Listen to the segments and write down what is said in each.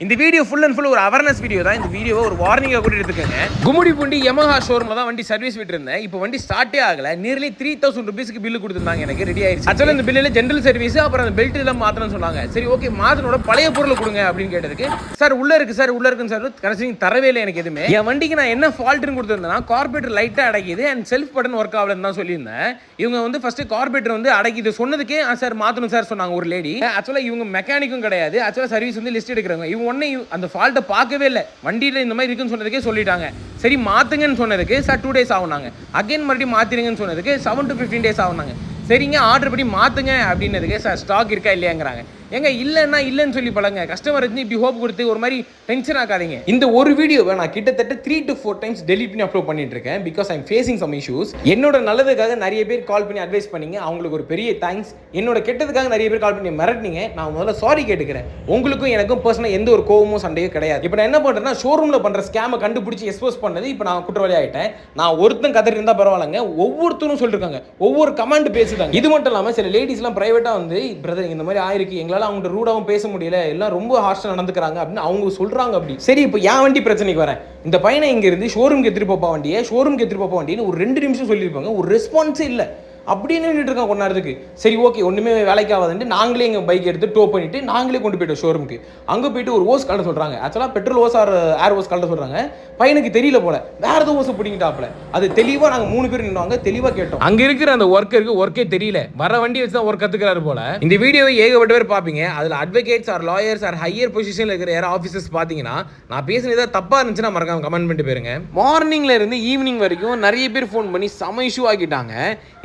இந்த video full and full ஒரு awareness video தான். இந்த வீடியோவை ஒரு வார்னிங்காக கூட எடுத்துக்கோங்க. கும்மிடிப்பூண்டி யமஹா ஷோரூமில் தான் வண்டி சர்வீஸ் விட்டுருந்தேன். இப்போ வண்டி ஸ்டார்ட்டே ஆகலை. நியர்லி 3000 rupeesக்கு பில்லு கொடுத்துருந்தாங்க. எனக்கு ரெடி ஆயிடுச்சு. ஆக்சுவலாக இந்த பில்லில் ஜென்ரல் சர்வீஸ் அப்புறம் அந்த பெல்ட் எல்லாம் மாற்றணும்னு சொன்னாங்க. சரி ஓகே, மாற்றனோட பழைய பொருளை கொடுங்க அப்படின்னு கேட்டதுக்கு சார் உள்ளே இருக்குது சார் உள்ளே இருக்குன்னு சார் கடைசி தரவே இல்லை எனக்கு எதுவுமே. என் வண்டிக்கு நான் என்ன ஃபால்ட்டுன்னு கொடுத்துருந்தேன்னா கார்பரேட்டர் லைட்டாக அடைக்குது அண்ட் செல்ஃப் பட்டன் ஒர்க் ஆகலன்னு தான் சொல்லியிருந்தேன். இவங்க வந்து ஃபர்ஸ்ட் கார்பரேட்டர் வந்து அடைக்குது சொன்னதுக்கே சார் மாற்றணும் சார் சொன்னாங்க ஒரு லேடி. ஆக்சுவலாக இவங்க மெக்கானிக்கும் கிடையாது. ஆக்சுவலாக சர்வீஸ் வந்து லிஸ்ட் எடுக்கிறாங்க. இவங்க ஒன்னே அந்த ஃபால்ட்டை பார்க்கவே இல்லை. வண்டியில் இந்த மாதிரி இருக்குன்னு சொன்னதுக்கே சொல்லிட்டாங்க. சரி மாற்றுங்கன்னு சொன்னதுக்கு சார் 2 days ஆகுனாங்க. அகைன் மறுபடியும் மாற்றிடுங்கன்னு சொன்னதுக்கு 7 to 15 days ஆகுனாங்க. சரிங்க ஆர்டர் படி மாற்றுங்க அப்படின்னதுக்கு சார் ஸ்டாக் இருக்கா இல்லையாங்கிறாங்க. எங்க இல்லைன்னா இல்லைன்னு சொல்லி பழங்க. கஸ்டமர் வந்து இப்படி ஹோப் கொடுத்து ஒரு மாதிரி டென்ஷன் ஆகாதீங்க. இந்த ஒரு வீடியோவை நான் கிட்டத்தட்ட 3 to 4 times டெலிட் பண்ணி அப்லோட் பண்ணிட்டு இருக்கேன். Because I'm facing some issues. என்னோட நல்லதுக்காக நிறைய பேர் கால் பண்ணி அட்வைஸ் பண்ணீங்க. அவங்களுக்கு ஒரு பெரிய தேங்க்ஸ். என்னோட கெட்டதுக்காக நிறைய பேர் கால் பண்ணி மிரட்டினீங்க. நான் முதல்ல சாரி கேட்டுக்கிறேன். உங்களுக்கும் எனக்கும் பர்சனலாக எந்த ஒரு கோவமும் சண்டையும் கிடையாது. இப்போ நான் என்ன பண்ணுறேன்னா ஷோரூமில் பண்ணுற ஸ்கேமை கண்டுபிடிச்சி எக்ஸ்போஸ் பண்ணது இப்போ நான் குற்றவாளி ஆகிட்டேன். நான் ஒருத்தன் கதறி இருந்தால் பரவாயில்லைங்க. ஒவ்வொருத்தரும் சொல்லிருக்காங்க, ஒவ்வொரு கமெண்ட் பேசுதாங்க. இது மட்டும் இல்லாமல் சில லேடிஸ்லாம் ப்ரைவேட்டாக வந்து பிரதர் இந்த மாதிரி ஆயிருக்கு, எங்களால் அவங்க ரூடாகவும் பேச முடியல, எல்லாம் ரொம்ப ஹார்ஷா நடந்துக்கிறாங்க அப்படின்னு அவங்க சொல்றாங்க. அப்படி சரி இப்போ என் வண்டி பிரச்சனைக்கு வரேன். இந்த பையனை இங்க இருந்து ஷோரூம்க்கு எடுத்துட்டு போப்பா வண்டியை, ஷோரூம்க்கு எடுத்துட்டு போப்பா வண்டின்னு ஒரு 2 நிமிஷம் சொல்லியிருப்பாங்க. ஒரு ரெஸ்பான்ஸே இல்லை. அப்படின்னு நின்றுட்டு இருக்கோம் கொஞ்ச நேரத்துக்கு. சரி ஓகே ஒன்றுமே வேலைக்கு ஆகாதுன்ட்டு நாங்களே எங்கள் பைக் எடுத்து டோ பண்ணிவிட்டு நாங்களே கொண்டு போய்ட்டோம் ஷோரூமுக்கு. அங்கே போயிட்டு ஒரு ஓஸ் கலட்ட சொல்கிறாங்க. ஆக்சுவலாக பெட்ரோல் ஓஸ் ஆர் ஏர் ஓஸ் கலட்ட சொல்கிறாங்க. பையனுக்கு தெரியல போல, வேறு ஏதோ ஓஸை பிடிங்கிட்டாப்புல. அது தெளிவாக நாங்கள் 3 பேர் நின்றாங்க, தெளிவாக கேட்டோம். அங்கே இருக்கிற அந்த ஒர்க்கருக்கு ஒர்க்கே தெரியல, வர வண்டி வச்சு தான் ஒர்க் கற்றுக்கிறாரு போல. இந்த வீடியோவை ஏகப்பட்ட பேர் பார்ப்பீங்க. அதில் advocates or lawyers or higher பொசிஷனில் இருக்கிற யாரும் ஆஃபீஸர்ஸ் பார்த்தீங்கன்னா நான் பேசுனது ஏதாவது தப்பாக இருந்துச்சுன்னா மறக்காம கமெண்ட் பண்ணிட்டு போயிருங்க. மார்னிங்ல இருந்து ஈவினிங் வரைக்கும் நிறைய பேர் ஃபோன் பண்ணி செம இஷ்யூ ஆக்கிட்டாங்க.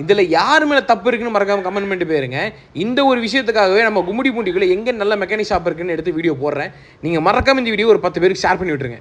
இதில் யார் மேலே தப்பு இருக்குன்னு மறக்காம கமெண்ட் பண்ணிட்டு போயிருங்க. இந்த ஒரு விஷயத்துக்காகவே நம்ம கும்மிடிப்பூண்டிக்குள்ள எங்கே நல்ல மெக்கானிக் ஷாப் இருக்குன்னு எடுத்து வீடியோ போடுறேன். நீங்கள் மறக்காம இந்த வீடியோ ஒரு 10 பேருக்கு ஷேர் பண்ணி விட்டுருங்க.